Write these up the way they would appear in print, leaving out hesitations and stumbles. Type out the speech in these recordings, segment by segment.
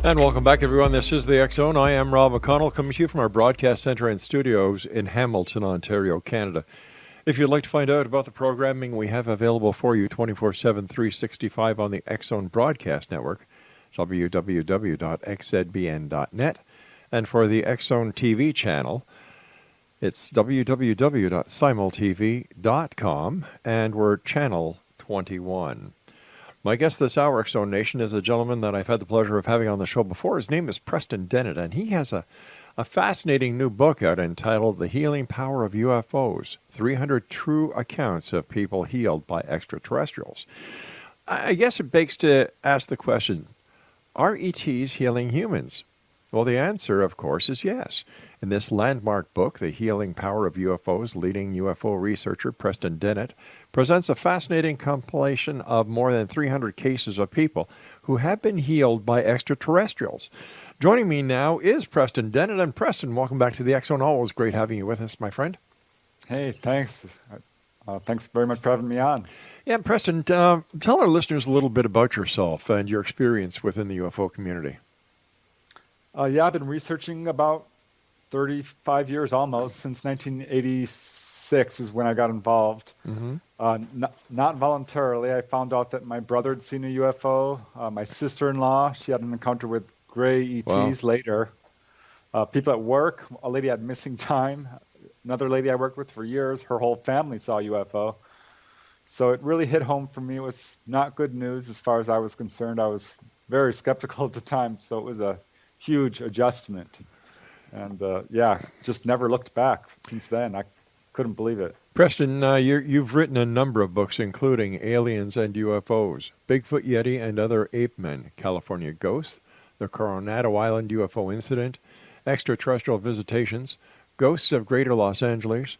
And welcome back, everyone. This is the X Zone. I am Rob McConnell, coming to you from our broadcast center and studios in Hamilton, Ontario, Canada. If you'd like to find out about the programming we have available for you 24/7, 365 on the X Zone Broadcast Network, www.xzbn.net. And for the X Zone TV channel, it's www.simultv.com, and we're channel 21. My guest this hour, X Zone Nation, is a gentleman that I've had the pleasure of having on the show before. His name is Preston Dennett, and he has a fascinating new book out entitled The Healing Power of UFOs, 300 True Accounts of People Healed by Extraterrestrials. I guess it begs to ask the question, are ETs healing humans? Well, the answer, of course, is yes. In this landmark book, The Healing Power of UFOs, leading UFO researcher Preston Dennett presents a fascinating compilation of more than 300 cases of people who have been healed by extraterrestrials. Joining me now is Preston Dennett. And Preston, welcome back to the X Zone. Always great having you with us, my friend. Hey, thanks. Thanks very much for having me on. Yeah, Preston, tell our listeners a little bit about yourself and your experience within the UFO community. I've been researching about 35 years almost, since 1986 is when I got involved. Not voluntarily. I found out that my brother had seen a UFO. My sister-in-law, she had an encounter with gray ETs later. People at work, a lady had missing time. Another lady I worked with for years, her whole family saw a UFO. So it really hit home for me. It was not good news as far as I was concerned. I was very skeptical at the time, so it was a huge adjustment. And just never looked back since then. I couldn't believe it. Preston, you've written a number of books, including Aliens and UFOs, Bigfoot, Yeti, and Other Ape Men, California Ghosts, The Coronado Island UFO Incident, Extraterrestrial Visitations, Ghosts of Greater Los Angeles,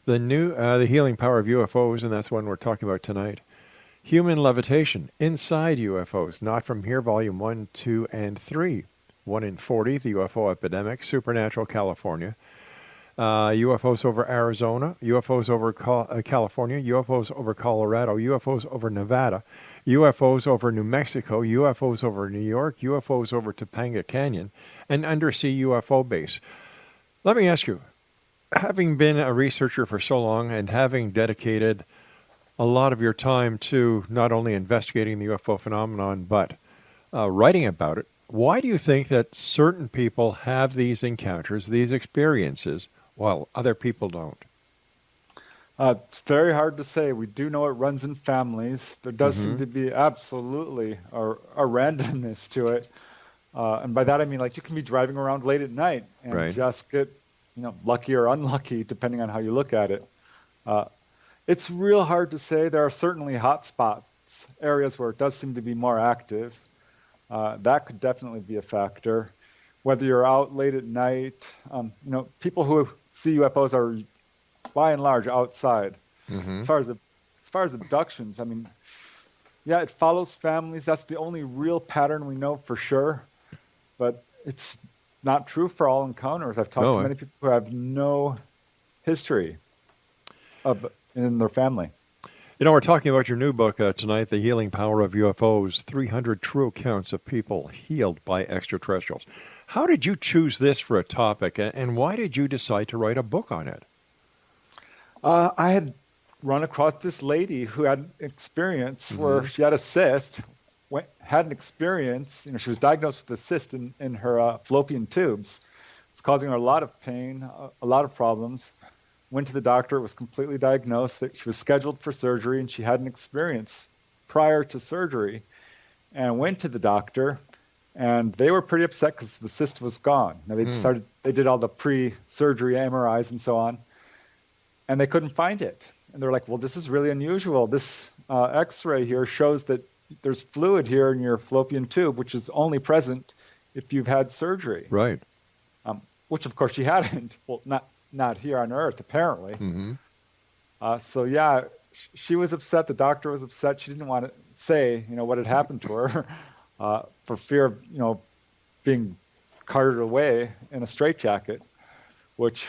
The Healing Power of UFOs, and that's one we're talking about tonight, Human Levitation, Inside UFOs, Not From Here, Volume 1, 2, and 3, 1 in 40, The UFO Epidemic, Supernatural California, UFOs over Arizona, UFOs over California, UFOs over Colorado, UFOs over Nevada, UFOs over New Mexico, UFOs over New York, UFOs over Topanga Canyon, and Undersea UFO Base. Let me ask you, having been a researcher for so long and having dedicated a lot of your time to not only investigating the UFO phenomenon, but writing about it, why do you think that certain people have these encounters, these experiences, while other people don't? It's very hard to say. We do know it runs in families. There does seem to be absolutely a randomness to it. And by that I mean, like, you can be driving around late at night and just get, lucky or unlucky, depending on how you look at it. It's real hard to say. There are certainly hot spots, areas where it does seem to be more active. That could definitely be a factor. Whether you're out late at night, people who see UFOs are by and large outside. As far as abductions, I mean, it follows families. That's the only real pattern we know for sure. But it's not true for all encounters. I've talked to many people who have no history in their family. We're talking about your new book tonight, The Healing Power of UFOs, 300 True Accounts of People Healed by Extraterrestrials. How did you choose this for a topic, and why did you decide to write a book on it? I had run across this lady who had experience where she had a cyst, had an experience, she was diagnosed with a cyst in her fallopian tubes. It's causing her a lot of pain, a lot of problems. Went to the doctor, it was completely diagnosed. She was scheduled for surgery, and she had an experience prior to surgery, and went to the doctor, and they were pretty upset because the cyst was gone. Now they did all the pre-surgery MRIs and so on, and they couldn't find it. And they're like, well, this is really unusual. This X-ray here shows that there's fluid here in your fallopian tube, which is only present if you've had surgery. Right. Which, of course, she hadn't. Well, not here on Earth, apparently. She was upset. The doctor was upset. She didn't want to say, what had happened to her for fear of, being carted away in a straitjacket, which,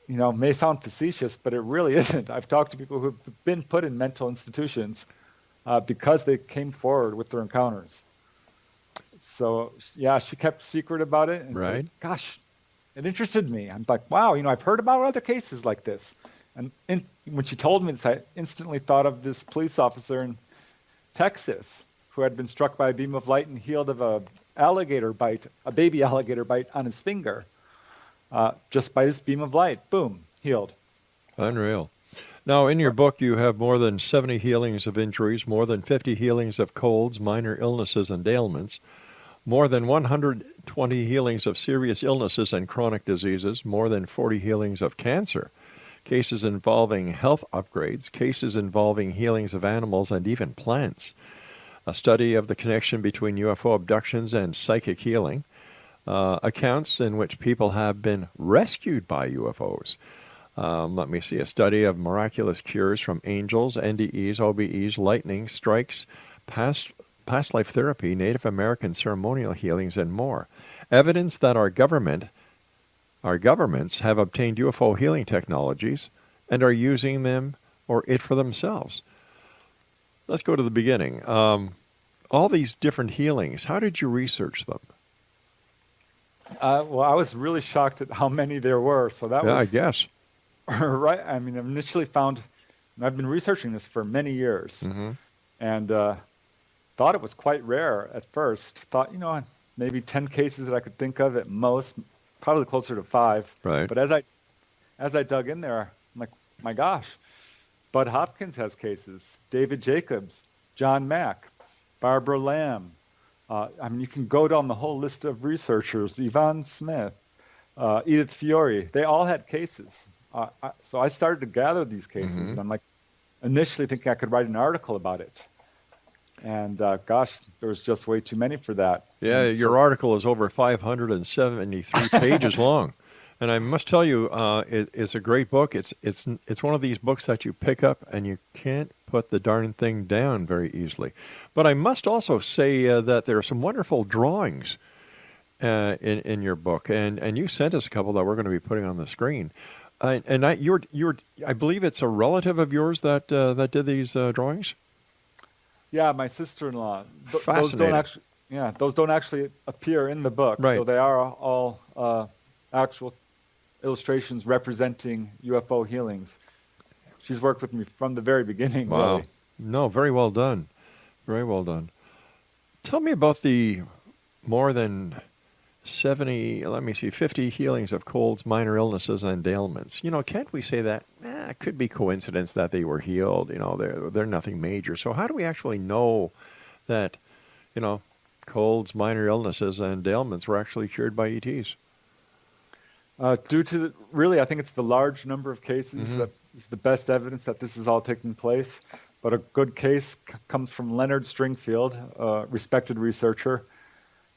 may sound facetious, but it really isn't. I've talked to people who've been put in mental institutions because they came forward with their encounters. So yeah, she kept secret about it, and Right. gosh, it interested me. I'm like, wow, I've heard about other cases like this. And when she told me this, I instantly thought of this police officer in Texas who had been struck by a beam of light and healed of a baby alligator bite on his finger, just by this beam of light. Boom, healed. Unreal. Now, in your book, you have more than 70 healings of injuries, more than 50 healings of colds, minor illnesses, and ailments, more than 120 healings of serious illnesses and chronic diseases, more than 40 healings of cancer, cases involving health upgrades, cases involving healings of animals and even plants, a study of the connection between UFO abductions and psychic healing, accounts in which people have been rescued by UFOs. Let me see, a study of miraculous cures from angels, NDEs, OBEs, lightning strikes, past life therapy, Native American ceremonial healings, and more. Evidence that our governments have obtained UFO healing technologies and are using them or it for themselves. Let's go to the beginning. All these different healings, how did you research them? Well, I was really shocked at how many there were. So that I was guess. right. I mean, I initially found, and I've been researching this for many years, and thought it was quite rare at first. Thought, maybe 10 cases that I could think of at most, probably closer to 5. Right. But as I dug in there, I'm like, my gosh, Bud Hopkins has cases, David Jacobs, John Mack, Barbara Lamb. I mean, you can go down the whole list of researchers, Yvonne Smith, Edith Fiore. They all had cases. So I started to gather these cases, and I'm like, initially thinking I could write an article about it. And gosh, there was just way too many for that. Yeah, your article is over 573 pages long. And I must tell you, it's a great book. It's one of these books that you pick up and you can't put the darn thing down very easily. But I must also say that there are some wonderful drawings in your book, and you sent us a couple that we're going to be putting on the screen. I believe it's a relative of yours that did these drawings. Yeah, my sister-in-law. Fascinating. Those don't actually appear in the book. Right. So they are all actual illustrations representing UFO healings. She's worked with me from the very beginning. Wow. Really. No, very well done. Very well done. Tell me about the more than 50 healings of colds, minor illnesses, and ailments. Can't we say that? It could be coincidence that they were healed. They're nothing major. So how do we actually know that, colds, minor illnesses, and ailments were actually cured by ETs? Due to really, I think it's the large number of cases that is the best evidence that this is all taking place. But a good case comes from Leonard Stringfield, a respected researcher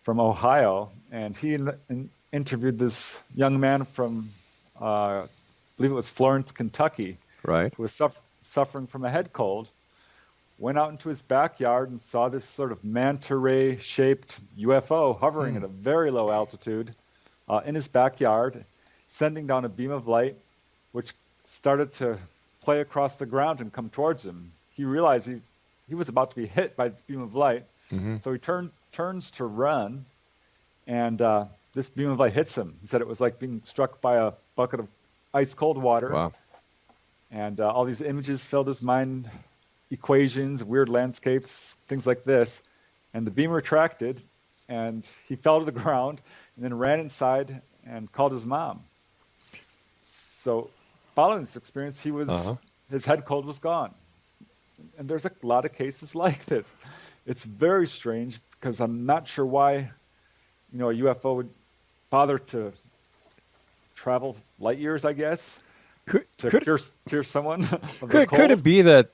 from Ohio, and he interviewed this young man from, I believe it was Florence, Kentucky, right, who was suffering from a head cold. Went out into his backyard and saw this sort of manta ray-shaped UFO hovering at a very low altitude in his backyard, sending down a beam of light, which started to play across the ground and come towards him. He realized he was about to be hit by this beam of light, so he turns to run, and this beam of light hits him. He said it was like being struck by a bucket of ice-cold water. Wow. And all these images filled his mind, equations, weird landscapes, things like this. And the beam retracted, and he fell to the ground, and then ran inside and called his mom. So following this experience, his head cold was gone. And there's a lot of cases like this. It's very strange because I'm not sure why, a UFO would bother to travel light years, I guess, to cure someone of their cold. Could it be that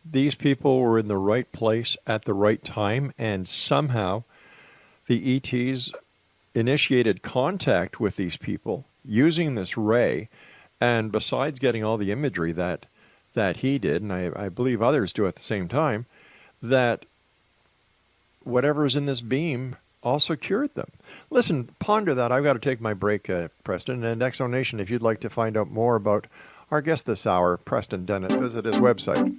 these people were in the right place at the right time, and somehow the ETs initiated contact with these people using this ray, and besides getting all the imagery that he did, and I believe others do at the same time, that whatever's in this beam also cured them. Listen, ponder that. I've got to take my break, Preston. And Exo Nation, if you'd like to find out more about our guest this hour, Preston Dennett, visit his website.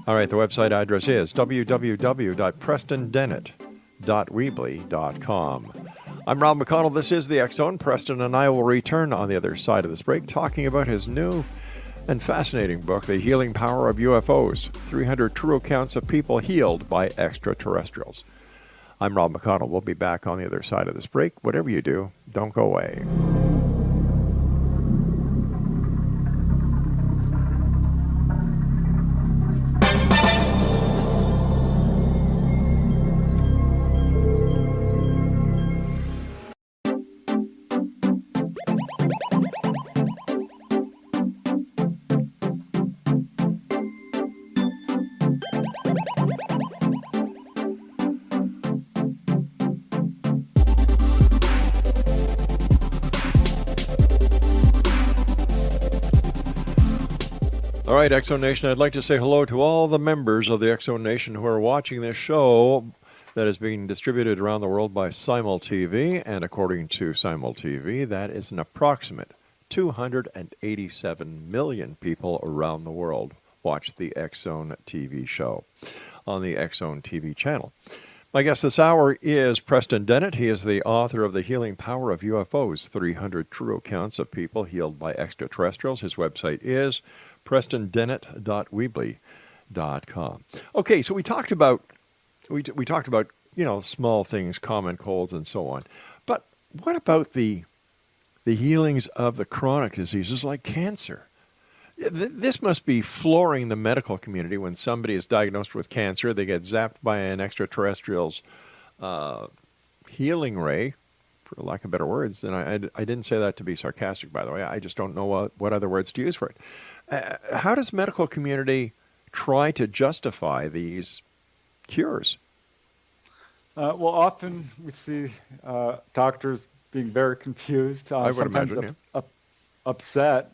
All right, the website address is www.prestondennett.weebly.com. I'm Rob McConnell. This is the X Zone. Preston and I will return on the other side of this break talking about his new and fascinating book, The Healing Power of UFOs, 300 True Accounts of People Healed by Extraterrestrials. I'm Rob McConnell. We'll be back on the other side of this break. Whatever you do, don't go away. All right, X Zone Nation, I'd like to say hello to all the members of the X Zone Nation who are watching this show that is being distributed around the world by Simul TV. And according to Simul TV, that is an approximate 287 million people around the world watch the X Zone TV show on the X Zone TV channel. My guest this hour is Preston Dennett. He is the author of The Healing Power of UFOs, 300 True Accounts of People Healed by Extraterrestrials. His website is PrestonDennett.weebly.com. Okay, so we talked about small things, common colds, and so on. But what about the healings of the chronic diseases like cancer? This must be flooring the medical community when somebody is diagnosed with cancer. They get zapped by an extraterrestrial's healing ray, for lack of better words. And I didn't say that to be sarcastic, by the way. I just don't know what other words to use for it. How does medical community try to justify these cures? Well, often we see doctors being very confused, I would sometimes imagine, upset,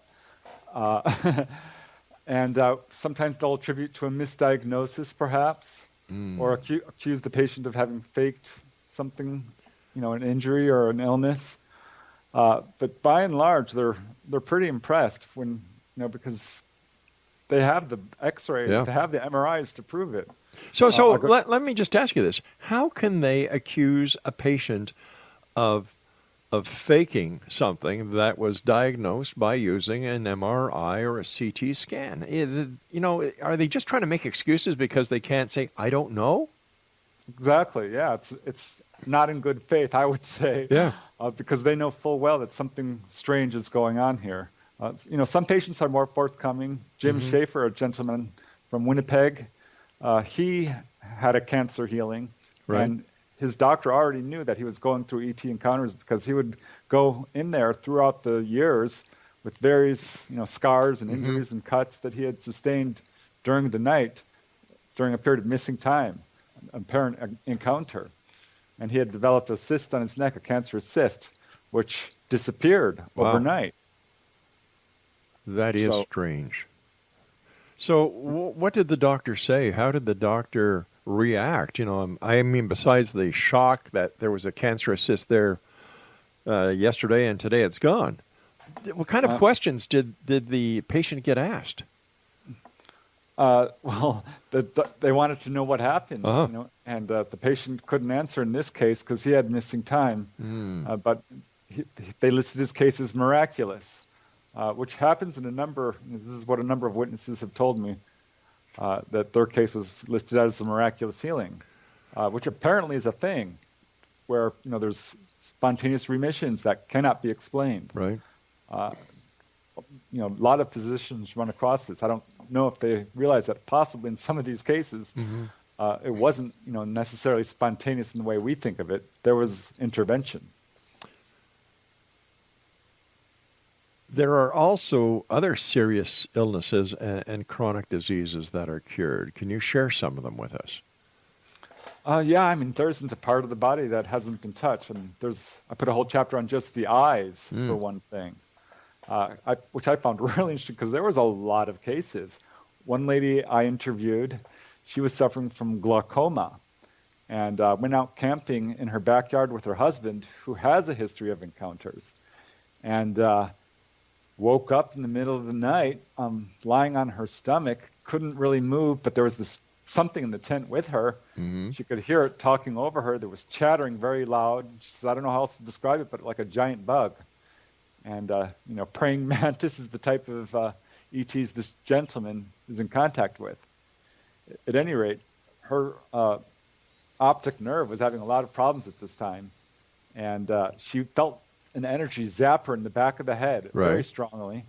and sometimes they'll attribute to a misdiagnosis, perhaps, or accuse the patient of having faked something, an injury or an illness. But by and large, they're pretty impressed when, because they have the X-rays, they have the MRIs to prove it. So let me just ask you this: how can they accuse a patient of faking something that was diagnosed by using an MRI or a CT scan? Are they just trying to make excuses because they can't say, I don't know? Exactly, yeah. It's not in good faith, I would say, because they know full well that something strange is going on here. Some patients are more forthcoming. Jim Schaefer, a gentleman from Winnipeg, he had a cancer healing, and his doctor already knew that he was going through ET encounters because he would go in there throughout the years with various, scars and injuries and cuts that he had sustained during the night, during a period of missing time, an apparent encounter. And he had developed a cyst on his neck, a cancerous cyst, which disappeared overnight. That is strange. So what did the doctor say? How did the doctor react? Besides the shock that there was a cancerous cyst there yesterday and today it's gone, what kind of questions did the patient get asked? Well, they wanted to know what happened, and the patient couldn't answer in this case because he had missing time. But they listed his case as miraculous, which happens in this is what a number of witnesses have told me, that their case was listed as a miraculous healing, which apparently is a thing where, there's spontaneous remissions that cannot be explained. Right. A lot of physicians run across this. I don't know if they realize that possibly in some of these cases, it wasn't, necessarily spontaneous in the way we think of it. There was intervention. There are also other serious illnesses and chronic diseases that are cured. Can you share some of them with us? There isn't a part of the body that hasn't been touched. I put a whole chapter on just the eyes, for one thing, which I found really interesting because there was a lot of cases. One lady I interviewed, she was suffering from glaucoma and went out camping in her backyard with her husband, who has a history of encounters, and woke up in the middle of the night lying on her stomach, couldn't really move, but there was this something in the tent with her. Mm-hmm. She could hear it talking over her. There was chattering very loud. She says, I don't know how else to describe it, but like a giant bug. And, praying mantis is the type of ETs this gentleman is in contact with. At any rate, her optic nerve was having a lot of problems at this time. And she felt an energy zap her in the back of the head very strongly,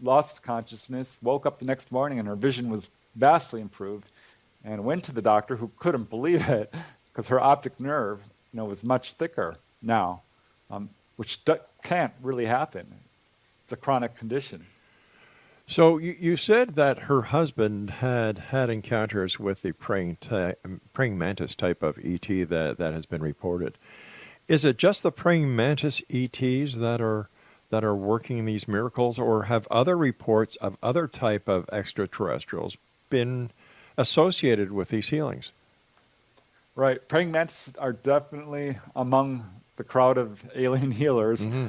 lost consciousness, woke up the next morning, and her vision was vastly improved, and went to the doctor, who couldn't believe it because her optic nerve was much thicker now, which can't really happen. It's a chronic condition. So you said that her husband had encounters with the praying mantis type of ET that has been reported. Is it just the praying mantis ETs that are working these miracles, or have other reports of other type of extraterrestrials been associated with these healings? Right. Praying mantis are definitely among the crowd of alien healers, Mm-hmm.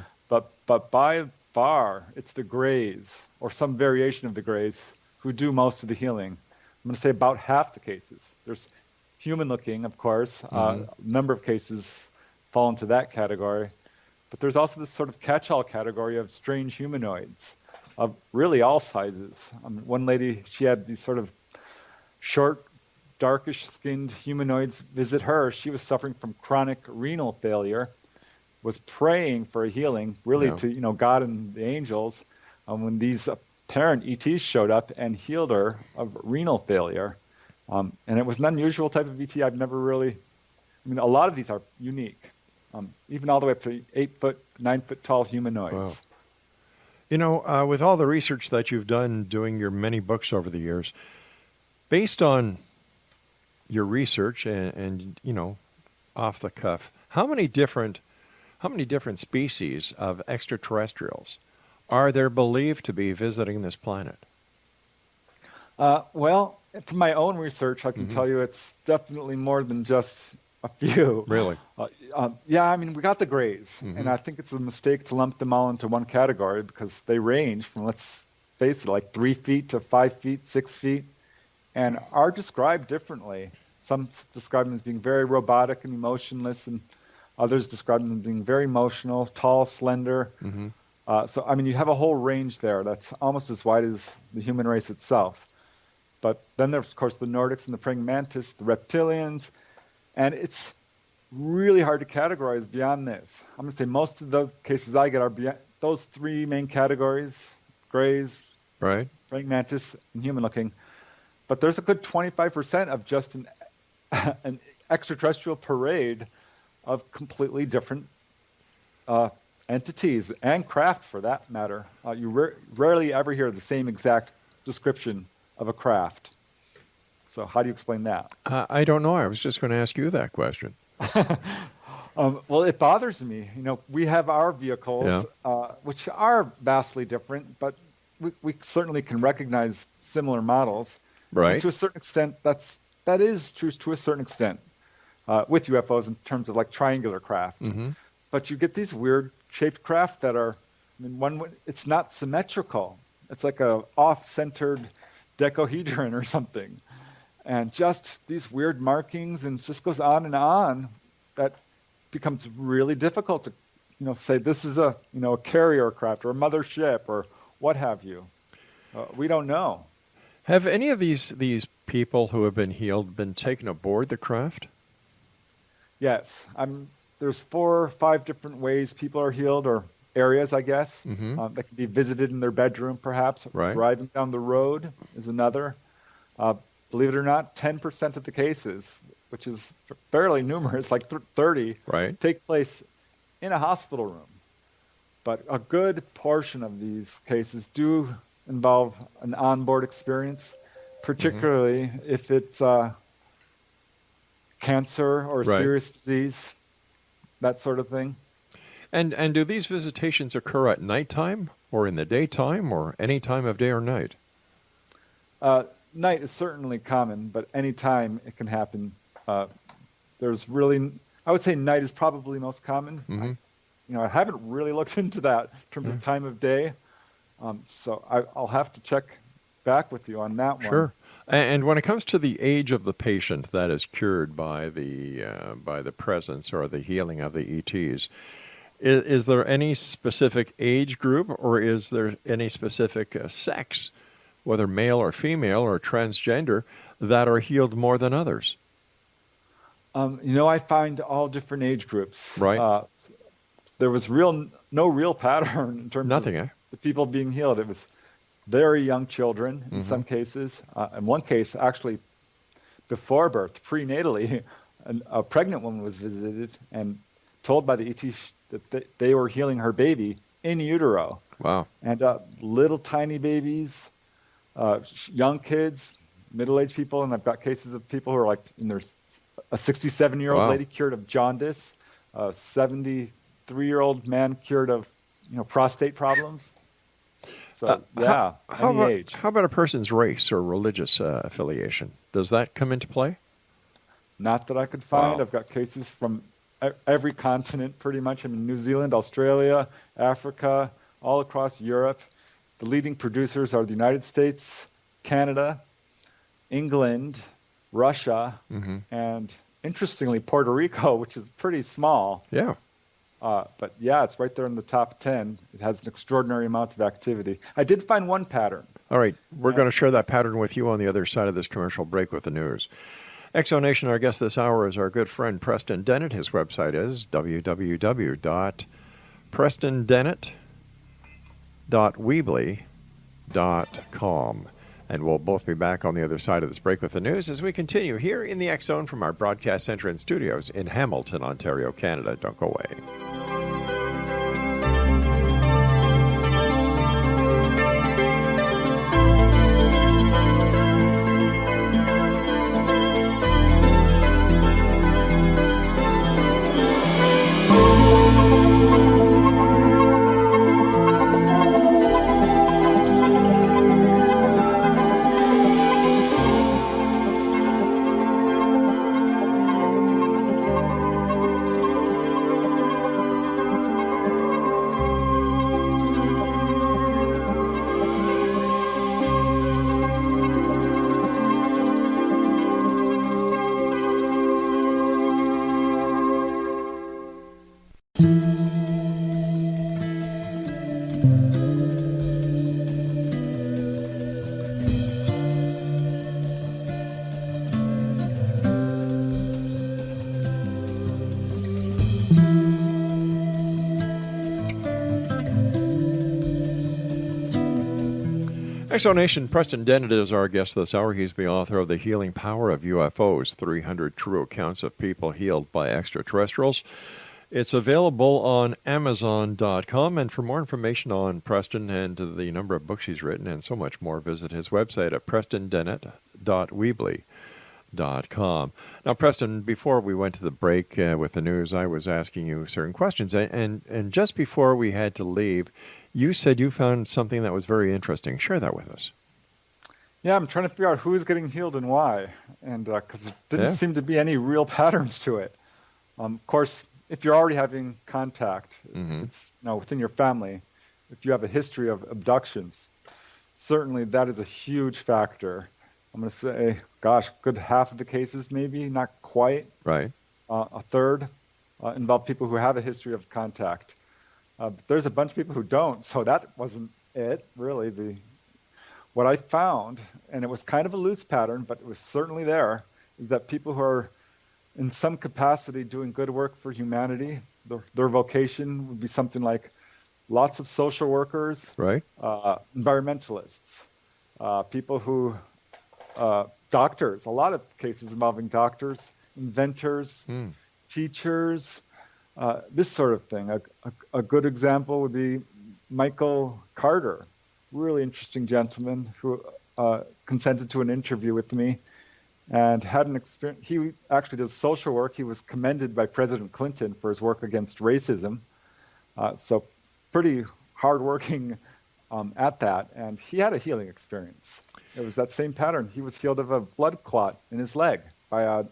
but by far it's the Greys, or some variation of the Greys, who do most of the healing. I'm going to say about half the cases. There's human-looking, of course. A number of cases fall into that category. But there's also this sort of catch-all category of strange humanoids of really all sizes. One lady, she had these sort of short, darkish-skinned humanoids visit her. She was suffering from chronic renal failure, was praying for a healing, really to God and the angels, when these apparent ETs showed up and healed her of renal failure. And it was an unusual type of ET. I've never really, a lot of these are unique. Even all the way up to 8 foot, 9 foot tall humanoids. Wow. With all the research that you've done doing your many books over the years, based on your research and off the cuff, how many different species of extraterrestrials are there believed to be visiting this planet? Well, from my own research, I can tell you it's definitely more than just a few. Really? We got the Greys, and I think it's a mistake to lump them all into one category because they range from, let's face it, like 3 feet to 5 feet, 6 feet, and are described differently. Some describe them as being very robotic and emotionless, and others describe them as being very emotional, tall, slender. So you have a whole range there that's almost as wide as the human race itself. But then there's, of course, the Nordics and the praying mantis, the reptilians, and it's really hard to categorize beyond this. I'm going to say most of the cases I get are beyond those three main categories: Greys, Right. praying mantis, and human-looking. But there's a good 25% of just an extraterrestrial parade of completely different entities and craft, for that matter. You rarely ever hear the same exact description of a craft. So how do you explain that? I don't know. I was just going to ask you that question. Well, it bothers me. We have our vehicles, which are vastly different, but we certainly can recognize similar models. Right. And to a certain extent, that is true to a certain extent with UFOs in terms of like triangular craft. But you get these weird shaped craft that are, it's not symmetrical. It's like a off-centered dodecahedron or something. And just these weird markings, and it just goes on, that becomes really difficult to, say this is a carrier craft or a mothership or what have you. We don't know. Have any of these people who have been healed been taken aboard the craft? Yes. There's 4 or 5 different ways people are healed, or areas, I guess, that can be visited in their bedroom, perhaps. Right. Driving down the road is another. Believe it or not, 10% of the cases, which is fairly numerous, like 30, Right. take place in a hospital room. But a good portion of these cases do involve an onboard experience, particularly if it's cancer or a Right. serious disease, that sort of thing. And do these visitations occur at nighttime or in the daytime or any time of day or night? Night is certainly common, but any time it can happen. There's really, I would say night is probably most common. I haven't really looked into that in terms of time of day. So I'll have to check back with you on that one. Sure. And when it comes to the age of the patient that is cured by the presence or the healing of the ETs, is there any specific age group, or is there any specific sex, whether male or female or transgender, that are healed more than others? I find all different age groups. Right. There was no real pattern in terms Nothing, of eh? the people being healed. It was very young children in some cases. In one case, actually, before birth, prenatally, a pregnant woman was visited and told by the ET that they were healing her baby in utero. Wow. And little tiny babies, young kids, middle-aged people, and I've got cases of people who are like in their a 67-year-old Wow. lady cured of jaundice, a 73-year-old man cured of prostate problems. So any age. How about a person's race or religious affiliation? Does that come into play? Not that I could find. Wow. I've got cases from every continent pretty much. I mean, New Zealand, Australia, Africa, all across Europe. The leading producers are the United States, Canada, England, Russia, and interestingly, Puerto Rico, which is pretty small. Yeah. But yeah, it's right there in the top 10. It has an extraordinary amount of activity. I did find one pattern. All right. We're going to share that pattern with you on the other side of this commercial break with the news. Exonation, our guest this hour is our good friend Preston Dennett. His website is www.prestondennett.weebly.com. And we'll both be back on the other side of this break with the news as we continue here in the X Zone from our broadcast center and studios in Hamilton, Ontario, Canada. Don't go away. Exonation, Preston Dennett is our guest this hour. He's the author of The Healing Power of UFOs, 300 True Accounts of People Healed by Extraterrestrials. It's available on Amazon.com. And for more information on Preston and the number of books he's written and so much more, visit his website at prestondennett.weebly.com. Now, Preston, before we went to the break with the news, I was asking you certain questions. And just before we had to leave, you said you found something that was very interesting. Share that with us. Yeah, I'm trying to figure out who's getting healed and why, and because there didn't seem to be any real patterns to it. Of course, if you're already having contact, it's within your family, if you have a history of abductions, certainly that is a huge factor. I'm going to say, gosh, good half of the cases, maybe not quite. Right. A third involve people who have a history of contact. But there's a bunch of people who don't, so that wasn't it, really. What I found, and it was kind of a loose pattern, but it was certainly there, is that people who are in some capacity doing good work for humanity, their vocation would be something like lots of social workers, right? Environmentalists, people who, doctors, a lot of cases involving doctors, inventors, teachers, this sort of thing. A good example would be Michael Carter, really interesting gentleman who consented to an interview with me and had an experience. He actually does social work. He was commended by President Clinton for his work against racism. So pretty hardworking at that. And he had a healing experience. It was that same pattern. He was healed of a blood clot in his leg by a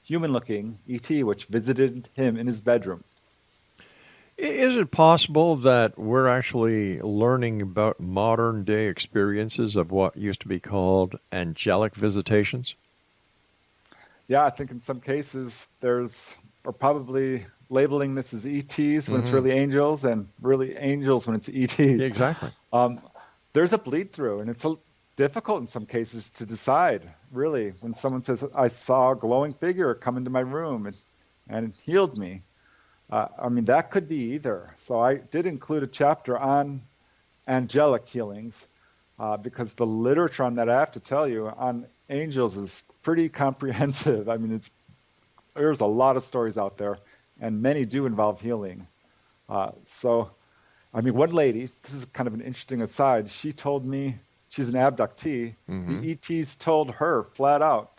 human-looking ET, which visited him in his bedroom. Is it possible that we're actually learning about modern day experiences of what used to be called angelic visitations? Yeah, I think in some cases we're probably labeling this as ETs when it's Hmm. really angels, and really angels when it's ETs. Exactly. Um, there's a bleed through, and it's difficult in some cases to decide, really, when someone says, I saw a glowing figure come into my room and it healed me. I mean, that could be either. So I did include a chapter on angelic healings because the literature on that, I have to tell you, on angels is pretty comprehensive. I mean, there's a lot of stories out there, and many do involve healing. So, I mean, one lady, this is kind of an interesting aside, she told me, she's an abductee, the Hmm. ETs told her flat out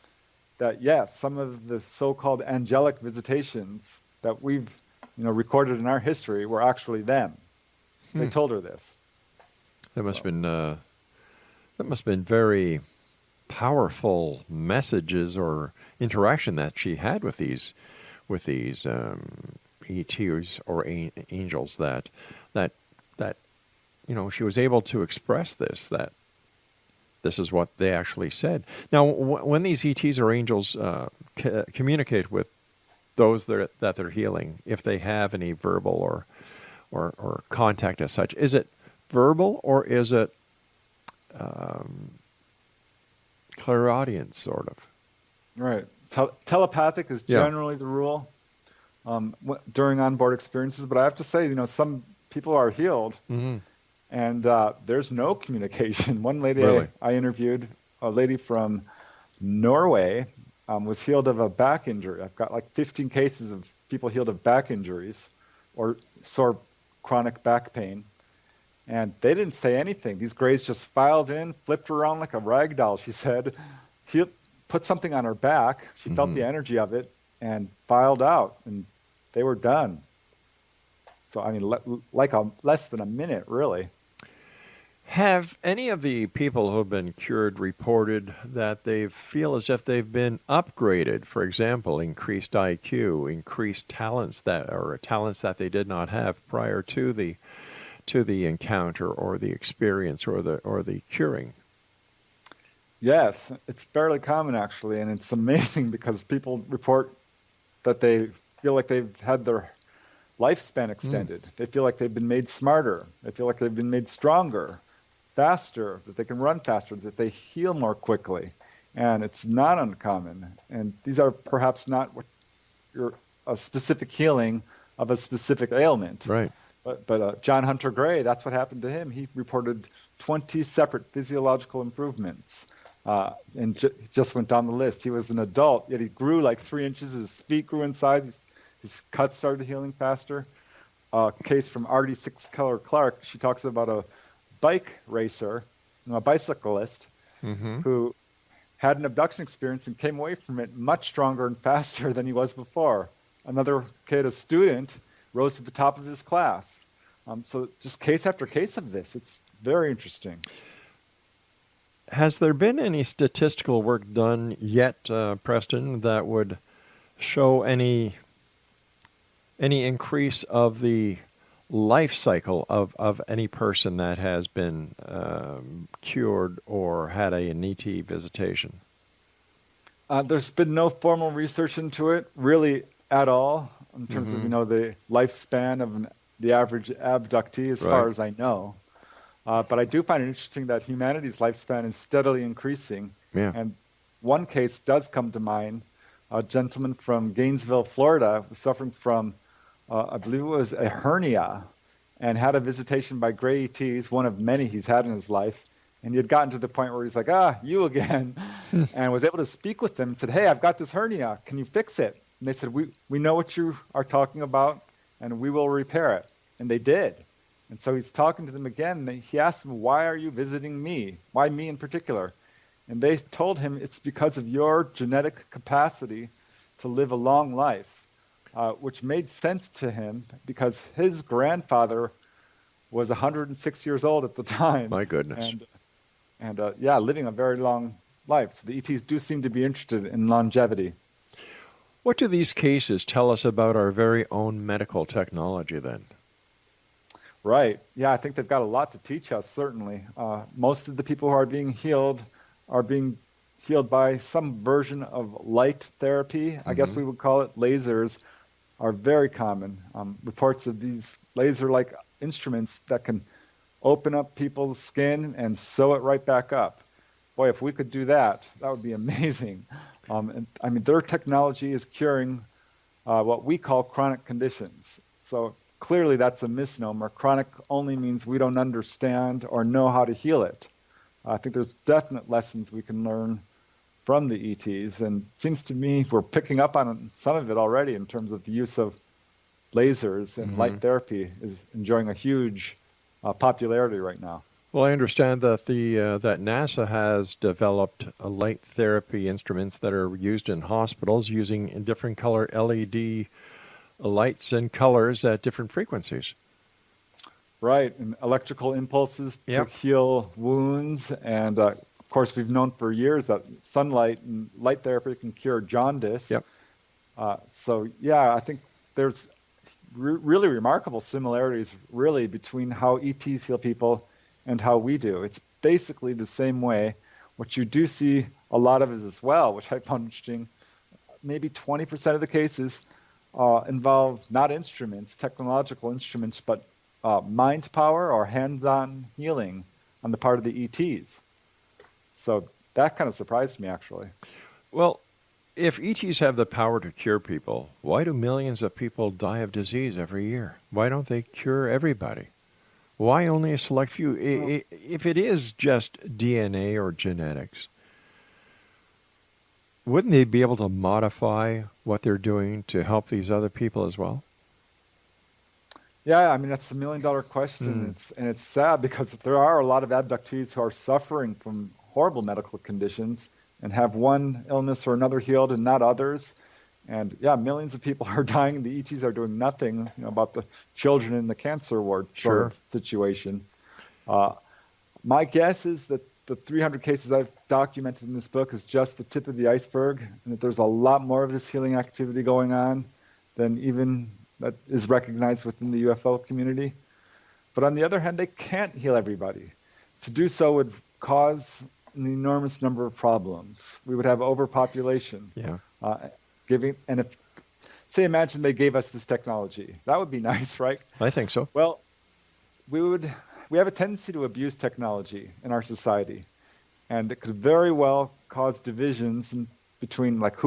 that yes, some of the so-called angelic visitations that we've recorded in our history were actually them. They Hmm. told her this. That must So, have been that must have been very powerful messages or interaction that she had with these ETs or angels that that she was able to express that this is what they actually said. Now, when these ETs or angels communicate with those that they're healing, if they have any verbal or contact as such, is it verbal or is it clairaudience sort of? right. Telepathic is Yeah. generally the rule during onboard experiences, but I have to say, some people are healed Hmm. and there's no communication. One lady Really? I interviewed, a lady from Norway, was healed of a back injury. I've got like 15 cases of people healed of back injuries or sore chronic back pain. And they didn't say anything. These grays just filed in, flipped around like a rag doll, she said. He put something on her back. She felt Hmm. the energy of it and filed out, and they were done. So, I mean, less than a minute, really. Have any of the people who have been cured reported that they feel as if they've been upgraded? For example, increased IQ, increased talents that they did not have prior to the encounter or the experience or the curing. Yes, it's fairly common, actually. And it's amazing because people report that they feel like they've had their lifespan Mm. extended. They feel like they've been made smarter. They feel like they've been made stronger, faster, that they can run faster, that they heal more quickly. And it's not uncommon. And these are perhaps not a specific healing of a specific ailment. Right. But John Hunter Gray, that's what happened to him. He reported 20 separate physiological improvements. And just went down the list. He was an adult, yet he grew like 3 inches. His feet grew in size. His cuts started healing faster. Case from RD6 Keller Clark. She talks about a bike racer, a bicyclist, Mm-hmm. who had an abduction experience and came away from it much stronger and faster than he was before. Another kid, a student, rose to the top of his class. So just case after case of this. It's very interesting. Has there been any statistical work done yet, Preston, that would show any increase of the life cycle of any person that has been cured or had an ET visitation? There's been no formal research into it really at all in terms of Mm-hmm. the lifespan of the average abductee, as far Right. as I know. But I do find it interesting that humanity's lifespan is steadily increasing. Yeah. And one case does come to mind. A gentleman from Gainesville, Florida, was suffering from, I believe it was a hernia, and had a visitation by gray ETs, one of many he's had in his life. And he had gotten to the point where he's like, you again, and was able to speak with them and said, hey, I've got this hernia. Can you fix it? And they said, we know what you are talking about, and we will repair it. And they did. And so he's talking to them again. And he asked them, why are you visiting me? Why me in particular? And they told him it's because of your genetic capacity to live a long life, which made sense to him because his grandfather was 106 years old at the time, My goodness. and yeah, living a very long life. So the ETs do seem to be interested in longevity. What do these cases tell us about our very own medical technology then? Right. Yeah, I think they've got a lot to teach us, certainly. Most of the people who are being healed by some version of light therapy. I guess Mm-hmm. we would call it lasers, are very common. Reports of these laser-like instruments that can open up people's skin and sew it right back up. Boy, if we could do that, that would be amazing. And I mean, their technology is curing what we call chronic conditions. So clearly that's a misnomer. Chronic only means we don't understand or know how to heal it. I think there's definite lessons we can learn from the ETs, and it seems to me we're picking up on some of it already in terms of the use of lasers, and light therapy is enjoying a huge popularity right now. Well, I understand that that NASA has developed light therapy instruments that are used in hospitals using different color LED lights and colors at different frequencies. Right, and electrical impulses to Yep. heal wounds, and of course we've known for years that sunlight and light therapy can cure jaundice. Yep. So yeah, I think there's really remarkable similarities really between how ETs heal people and how we do. It's basically the same way. What you do see a lot of is as well, which I found interesting, maybe 20% of the cases involve not instruments, technological instruments, but mind power or hands-on healing on the part of the ETs. So that kind of surprised me, actually. Well, if ETs have the power to cure people, why do millions of people die of disease every year? Why don't they cure everybody? Why only a select few? If it is just DNA or genetics, wouldn't they be able to modify what they're doing to help these other people as well? Yeah, I mean, that's the million-dollar question. It's sad because there are a lot of abductees who are suffering from horrible medical conditions and have one illness or another healed and not others. And yeah, millions of people are dying. The ETs are doing nothing, about the children in the cancer ward sort of situation. My guess is that the 300 cases I've documented in this book is just the tip of the iceberg, and that there's a lot more of this healing activity going on than even that is recognized within the UFO community. But on the other hand, they can't heal everybody. To do so would cause an enormous number of problems. We would have overpopulation. Yeah. And if, say, imagine they gave us this technology, that would be nice, right? I think so. Well, we have a tendency to abuse technology in our society, and it could very well cause divisions between like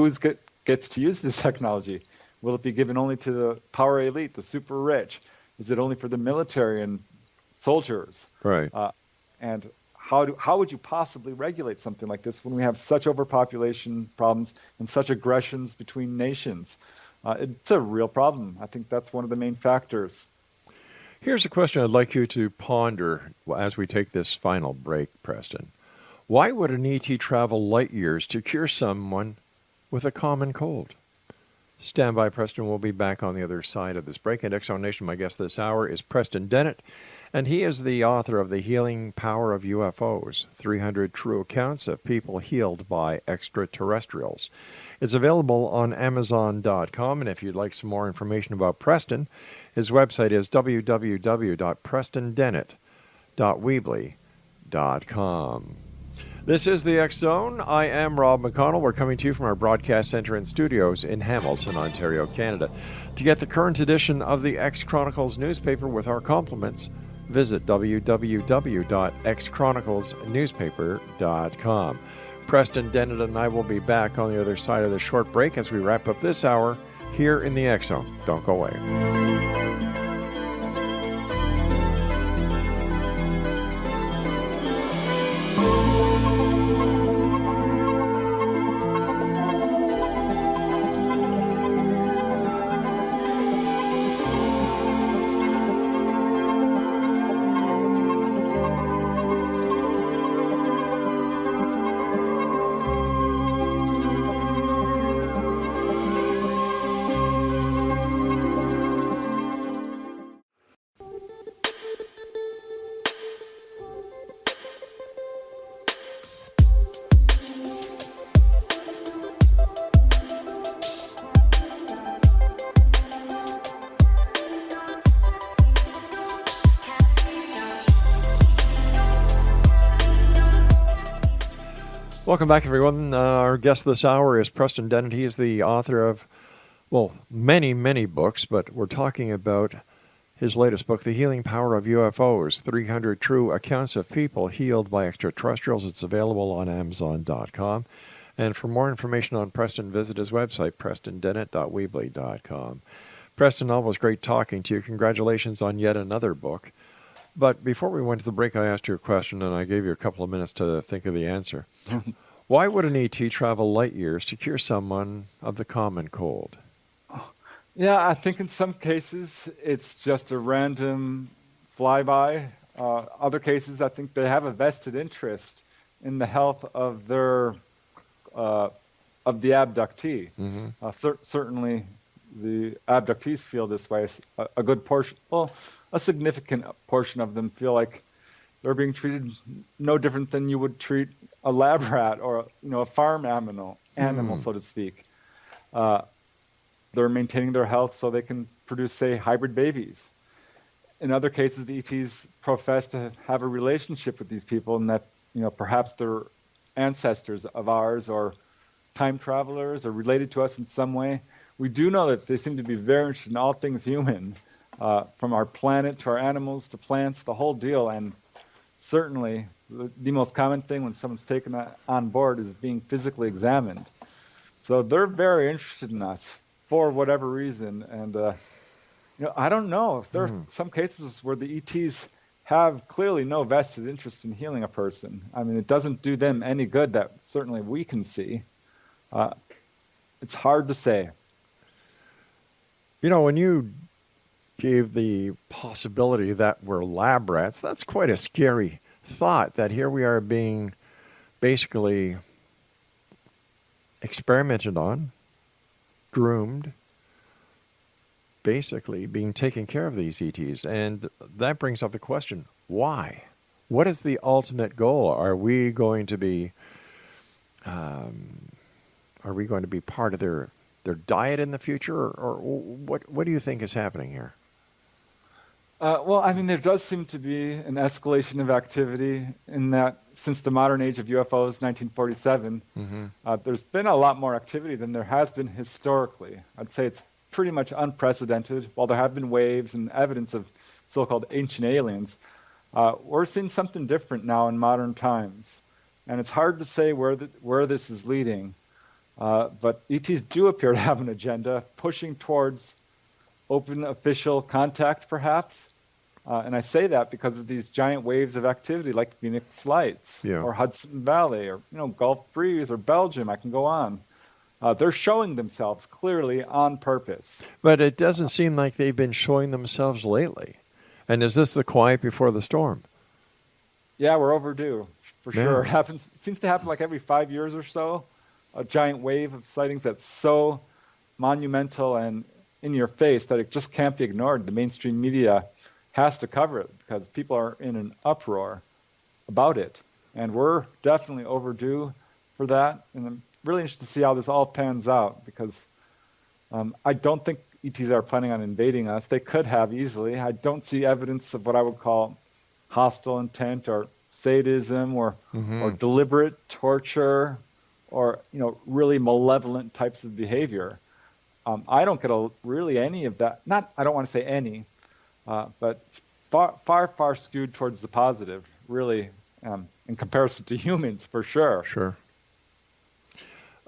gets to use this technology. Will it be given only to the power elite, the super rich? Is it only for the military and soldiers? Right. And how would you possibly regulate something like this when we have such overpopulation problems and such aggressions between nations? It's a real problem. I think that's one of the main factors. Here's a question I'd like you to ponder as we take this final break, Preston. Why would an ET travel light years to cure someone with a common cold? Stand by, Preston. We'll be back on the other side of this break. And X Zone Nation, my guest this hour is Preston Dennett, and he is the author of The Healing Power of UFOs, 300 True Accounts of People Healed by Extraterrestrials. It's available on Amazon.com, and if you'd like some more information about Preston, his website is www.prestondennett.weebly.com. This is the X Zone. I am Rob McConnell. We're coming to you from our broadcast center and studios in Hamilton, Ontario, Canada. To get the current edition of the X Chronicles newspaper with our compliments, visit www.xchroniclesnewspaper.com. Preston Dennett and I will be back on the other side of the short break as we wrap up this hour here in the X Zone. Don't go away. Welcome back, everyone. Our guest this hour is Preston Dennett. He is the author of, well, many, many books, but we're talking about his latest book, The Healing Power of UFOs, 300 True Accounts of People Healed by Extraterrestrials. It's available on Amazon.com. And for more information on Preston, visit his website, prestondennett.weebly.com. Preston, always great talking to you. Congratulations on yet another book. But before we went to the break, I asked you a question, and I gave you a couple of minutes to think of the answer. Why would an ET travel light years to cure someone of the common cold? Yeah, I think in some cases it's just a random flyby. Other cases, I think they have a vested interest in the health of their of the abductee. Certainly, the abductees feel this way. A good portion, well, a significant portion of them feel like they're being treated no different than you would treat a lab rat or a farm animal, so to speak. They're maintaining their health so they can produce, say, hybrid babies. In other cases, the ETs profess to have a relationship with these people, and that perhaps they're ancestors of ours or time travelers or related to us in some way. We do know that they seem to be very interested in all things human, from our planet to our animals to plants, the whole deal. And certainly, the most common thing when someone's taken on board is being physically examined. So they're very interested in us for whatever reason. And I don't know if there are some cases where the ETs have clearly no vested interest in healing a person. I mean, it doesn't do them any good that certainly we can see. It's hard to say. When you gave the possibility that we're lab rats, that's quite a scary thought, that here we are being basically experimented on, groomed, basically being taken care of, these ETs. And that brings up the question, why? What is the ultimate goal? Are we going to be part of their diet in the future, or what do you think is happening here? Well, I mean, there does seem to be an escalation of activity in that since the modern age of UFOs, 1947, there's been a lot more activity than there has been historically. I'd say it's pretty much unprecedented. While there have been waves and evidence of so-called ancient aliens, we're seeing something different now in modern times. And it's hard to say where this is leading. But ETs do appear to have an agenda pushing towards open official contact, perhaps. And I say that because of these giant waves of activity like Phoenix Lights or Hudson Valley or Gulf Breeze or Belgium. I can go on. They're showing themselves clearly on purpose. But it doesn't seem like they've been showing themselves lately. And is this the quiet before the storm? Yeah, we're overdue, for sure. It seems to happen like every 5 years or so. A giant wave of sightings that's so monumental and in your face that it just can't be ignored. The mainstream media has to cover it because people are in an uproar about it. And we're definitely overdue for that. And I'm really interested to see how this all pans out because I don't think ETs are planning on invading us. They could have easily. I don't see evidence of what I would call hostile intent or sadism or deliberate torture or really malevolent types of behavior. I don't get really any of that. I don't want to say any, but it's far skewed towards the positive, really, in comparison to humans, for sure. Sure.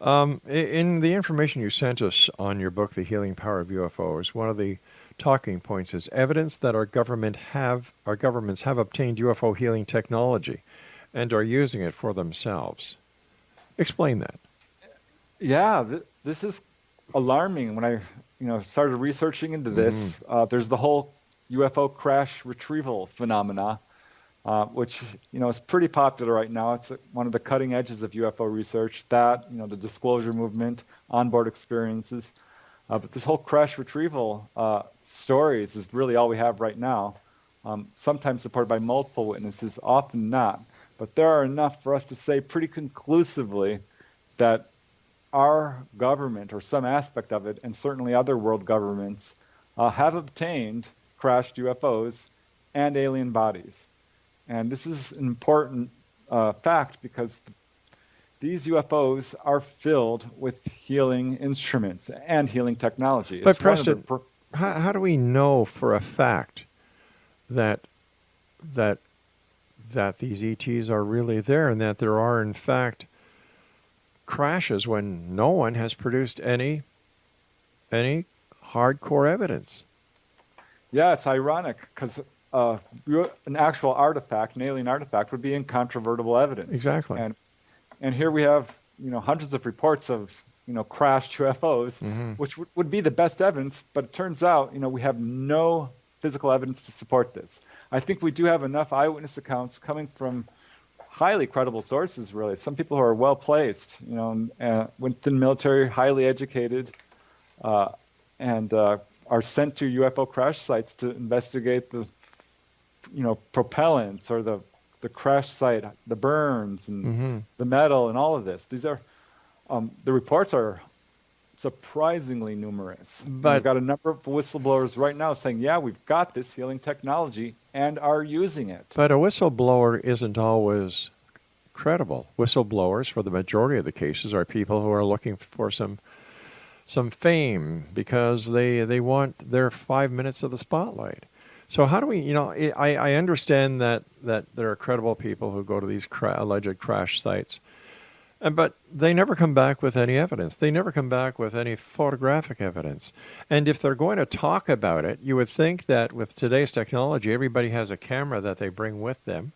In the information you sent us on your book, The Healing Power of UFOs, one of the talking points is evidence that our governments have obtained UFO healing technology and are using it for themselves. Explain that. Yeah, this is alarming. When I started researching into this, there's the whole UFO crash retrieval phenomena, which is pretty popular right now. It's one of the cutting edges of UFO research. That the disclosure movement, onboard experiences, but this whole crash retrieval stories is really all we have right now. Sometimes supported by multiple witnesses, often not. But there are enough for us to say pretty conclusively that our government, or some aspect of it, and certainly other world governments, have obtained crashed UFOs and alien bodies. And this is an important fact because these UFOs are filled with healing instruments and healing technology. But It's one of the Preston, how do we know for a fact that that that these ETs are really there and that there are in fact crashes when no one has produced any hardcore evidence? Yeah, it's ironic because an actual artifact, an alien artifact, would be incontrovertible evidence. Exactly. And here we have, hundreds of reports of, crashed UFOs, Mm-hmm. which would be the best evidence. But it turns out, we have no physical evidence to support this. I think we do have enough eyewitness accounts coming from highly credible sources, really. Some people who are well placed, within the military, highly educated, and are sent to UFO crash sites to investigate the, propellants or the crash site, the burns and Mm-hmm. the metal and all of this. These are, the reports are surprisingly numerous. But we've got a number of whistleblowers right now saying, yeah, we've got this healing technology and are using it. But a whistleblower isn't always credible. Whistleblowers, for the majority of the cases, are people who are looking for some fame because they want their 5 minutes of the spotlight. So how do we, I understand that there are credible people who go to these alleged crash sites, but they never come back with any evidence. They never come back with any photographic evidence. And if they're going to talk about it, you would think that with today's technology, everybody has a camera that they bring with them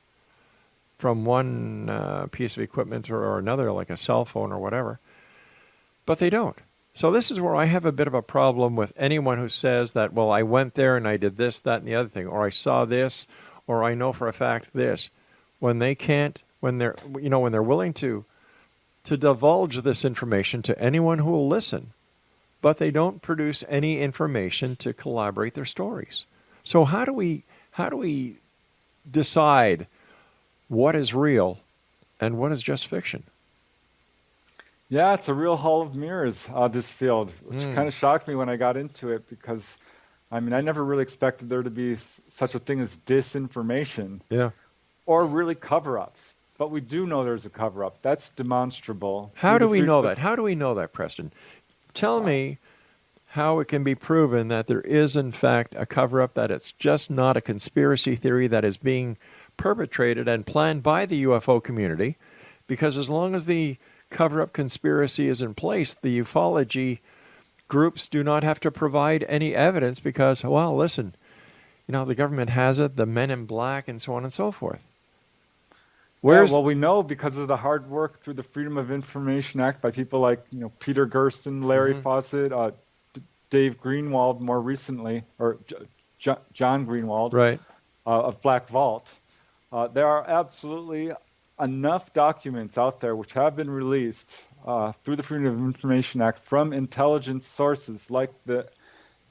from one piece of equipment or another, like a cell phone or whatever. But they don't. So this is where I have a bit of a problem with anyone who says that, well, I went there and I did this, that, and the other thing, or I saw this, or I know for a fact this, when they can't, when they're willing to divulge this information to anyone who will listen, but they don't produce any information to corroborate their stories. So how do we decide what is real and what is just fiction? Yeah, it's a real hall of mirrors, this field, which kind of shocked me when I got into it because, I never really expected there to be such a thing as disinformation. Yeah. Or really cover-ups. But we do know there's a cover-up. That's demonstrable. How do we know that? How do we know that, Preston? Tell me how it can be proven that there is, in fact, a cover-up, that it's just not a conspiracy theory that is being perpetrated and planned by the UFO community, because as long as the cover-up conspiracy is in place, the ufology groups do not have to provide any evidence because, well, listen, the government has it, the men in black, and so on and so forth. Well, we know because of the hard work through the Freedom of Information Act by people like, Peter Gersten, Larry Fawcett, Dave Greenwald more recently, or John Greenwald, right, of Black Vault. There are absolutely enough documents out there which have been released through the Freedom of Information Act from intelligence sources like the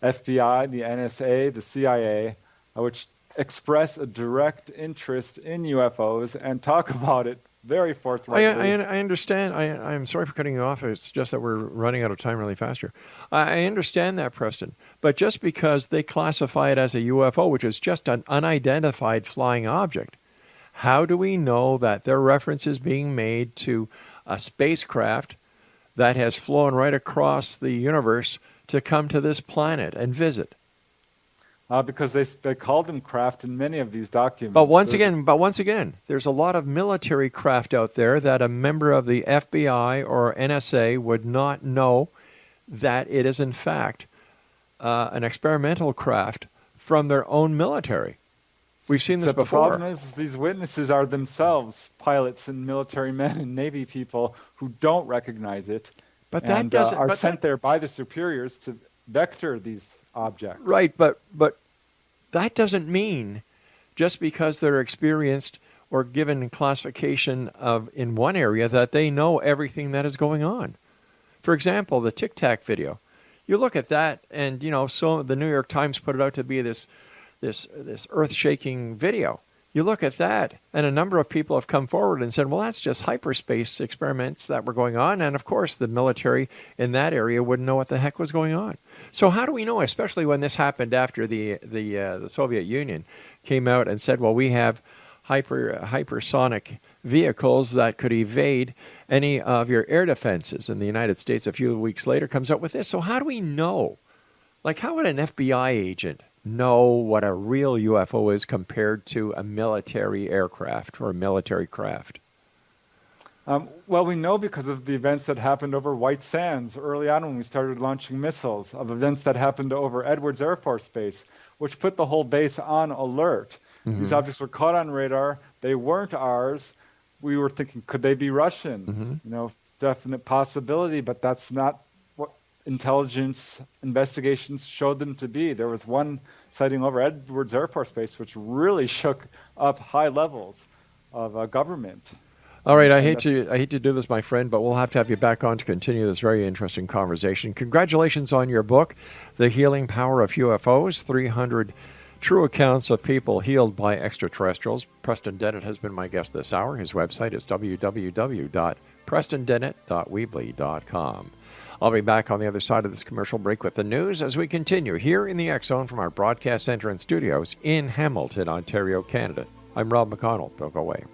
FBI, the NSA, the CIA, which express a direct interest in UFOs and talk about it very forthrightly. I understand. I'm sorry for cutting you off. It's just that we're running out of time really fast here. I understand that, Preston. But just because they classify it as a UFO, which is just an unidentified flying object, how do we know that their reference is being made to a spacecraft that has flown right across the universe to come to this planet and visit? Because they call them craft in many of these documents. But once again, there's a lot of military craft out there that a member of the FBI or NSA would not know that it is in fact an experimental craft from their own military. We've seen this before. The problem is these witnesses are themselves pilots and military men and Navy people who don't recognize it, but that doesn't are sent there by the superiors to vector these objects. Right, but that doesn't mean just because they're experienced or given classification of in one area that they know everything that is going on. For example, the Tic Tac video. You look at that, and so the New York Times put it out to be this earth-shaking video. You look at that, and a number of people have come forward and said, well, that's just hyperspace experiments that were going on. And, of course, the military in that area wouldn't know what the heck was going on. So how do we know, especially when this happened after the Soviet Union came out and said, well, we have hypersonic vehicles that could evade any of your air defenses. And the United States, a few weeks later, comes up with this. So how do we know? Like, how would an FBI agent know what a real UFO is compared to a military aircraft or a military craft? Well, we know because of the events that happened over White Sands early on when we started launching missiles, of events that happened over Edwards Air Force Base, which put the whole base on alert. These objects were caught on radar. They weren't ours. We were thinking, could they be Russian? Definite possibility, but that's not what intelligence investigations showed them to be. There was one sighting over Edwards Air Force Base which really shook up high levels of government. All right, I hate to do this, my friend, but we'll have to have you back on to continue this very interesting conversation. Congratulations on your book, The Healing Power of UFOs, 300 True Accounts of People Healed by Extraterrestrials. Preston Dennett has been my guest this hour. His website is www.prestondennett.weebly.com. I'll be back on the other side of this commercial break with the news as we continue here in the X Zone from our broadcast center and studios in Hamilton, Ontario, Canada. I'm Rob McConnell. Don't go away.